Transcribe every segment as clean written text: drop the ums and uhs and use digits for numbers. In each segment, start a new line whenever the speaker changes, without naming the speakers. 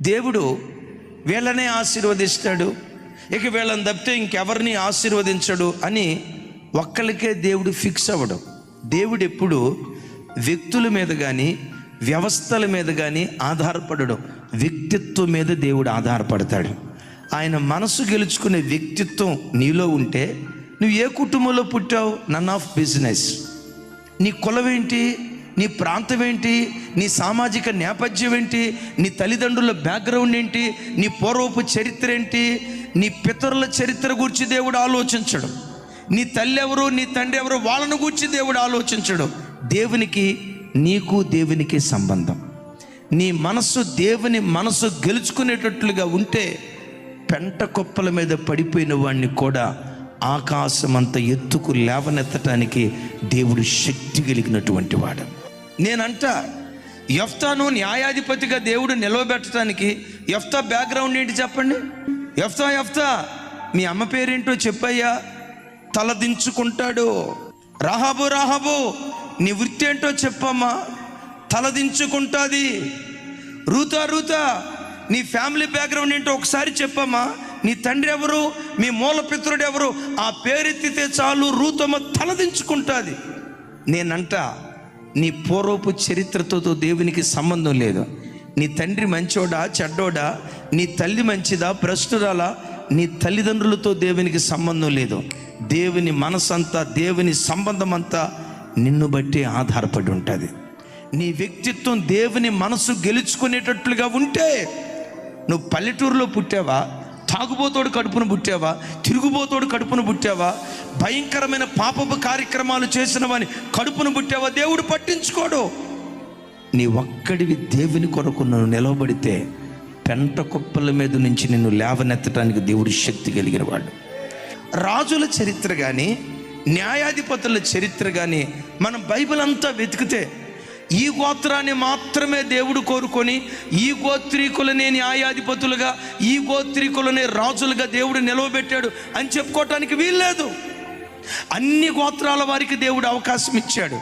దేవుడు వీళ్ళనే ఆశీర్వదిస్తాడు, ఇక వీళ్ళని తప్పితే ఇంకెవరిని ఆశీర్వదించడు అని ఒక్కళ్ళకే దేవుడు ఫిక్స్ అవ్వడం. దేవుడు ఎప్పుడు వ్యక్తుల మీద కానీ వ్యవస్థల మీద కానీ ఆధారపడడం, వ్యక్తిత్వం మీద దేవుడు ఆధారపడతాడు. ఆయన మనసు గెలుచుకునే వ్యక్తిత్వం నీలో ఉంటే నువ్వు ఏ కుటుంబంలో పుట్టావు, నన్ ఆఫ్ బిజినెస్. నీ కులం ఏంటి, నీ ప్రాంతం ఏంటి, నీ సామాజిక నేపథ్యం ఏంటి, నీ తల్లిదండ్రుల బ్యాక్గ్రౌండ్ ఏంటి, నీ పూర్వపు చరిత్ర ఏంటి, నీ పితరుల చరిత్ర గురించి దేవుడు ఆలోచించడు. నీ తల్లి ఎవరు, నీ తండ్రి ఎవరు, వాళ్ళను గురించి దేవుడు ఆలోచించడు. దేవునికి, నీకు దేవునికి సంబంధం. నీ మనసు దేవుని మనసు గెలుచుకునేటట్లుగా ఉంటే పెంట కుప్పల మీద పడిపోయిన వాడిని కూడా ఆకాశమంత ఎత్తుకు లేవనెత్తటానికి దేవుడు శక్తి కలిగినటువంటి వాడు. నేనంట యెఫ్తాను న్యాయాధిపతిగా దేవుడు నిలవబెట్టడానికి యెఫ్తా బ్యాక్గ్రౌండ్ ఏంటి చెప్పండి. యెఫ్తా మీ అమ్మ పేరేంటో చెప్పయ్యా. తలదించుకుంటాడు. రాహాబు నీ వృత్తి ఏంటో చెప్పమ్మా. తలదించుకుంటుంది. రూతా నీ ఫ్యామిలీ బ్యాక్గ్రౌండ్ ఏంటో ఒకసారి చెప్పమ్మా. నీ తండ్రి ఎవరు, మీ మూల పితరుడు ఎవరు, ఆ పేరెత్తితే చాలు రూతమ్మ తలదించుకుంటుంది. నేనంట నీ పూర్వపు చరిత్రతో దేవునికి సంబంధం లేదు. నీ తండ్రి మంచోడా చెడ్డోడా, నీ తల్లి మంచిదా భ్రష్టురాలా, నీ తల్లిదండ్రులతో దేవునికి సంబంధం లేదు. దేవుని మనసంతా, దేవుని సంబంధం అంతా నిన్ను బట్టి ఆధారపడి ఉంటుంది. నీ వ్యక్తిత్వం దేవుని మనసు గెలుచుకునేటట్లుగా ఉంటే, నువ్వు పల్లెటూరులో పుట్టావా, తాగుబోతోడు కడుపును పుట్టావా, తిరుగుబోతోడు కడుపును పుట్టావా, భయంకరమైన పాపపు కార్యక్రమాలు చేసిన వాని కడుపును పుట్టావా, దేవుడు పట్టించుకోడు. నీ ఒక్కడివి దేవుని కొరకు నువ్వు నిలవబడితే పెంట కుప్పల మీద నుంచి నిన్ను లేవనెత్తడానికి దేవుడు శక్తి కలిగిన వాడు. రాజుల చరిత్ర కానీ న్యాయాధిపతుల చరిత్ర కానీ మనం బైబిల్ అంతా వెతికితే ఈ గోత్రాన్ని మాత్రమే దేవుడు కోరుకొని ఈ గోత్రీకులనే న్యాయాధిపతులుగా, ఈ గోత్రీకులనే రాజులుగా దేవుడు నిలవబెట్టాడు అని చెప్పుకోవటానికి వీల్లేదు. అన్ని గోత్రాల వారికి దేవుడు అవకాశం ఇచ్చాడు.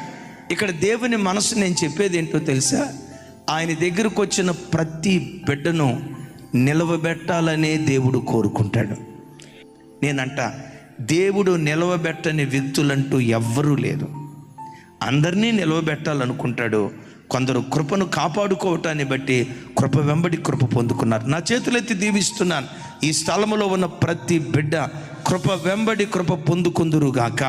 ఇక్కడ దేవుని మనసు నేను చెప్పేది ఏంటో తెలుసా, ఆయన దగ్గరకు వచ్చిన ప్రతి బిడ్డను నిలవబెట్టాలనే దేవుడు కోరుకుంటాడు. నేనంట దేవుడు నిలవబెట్టని వ్యక్తులంటూ ఎవ్వరూ లేరు. అందరినీ నిలవబెట్టాలనుకుంటాడు. కొందరు కృపను కాపాడుకోవటాన్ని బట్టి కృప వెంబడి కృప పొందుకున్నారు. నా చేతులెత్తి దీవిస్తున్నాను, ఈ స్థలములో ఉన్న ప్రతి బిడ్డ కృప వెంబడి కృప పొందుకుందురుగాక.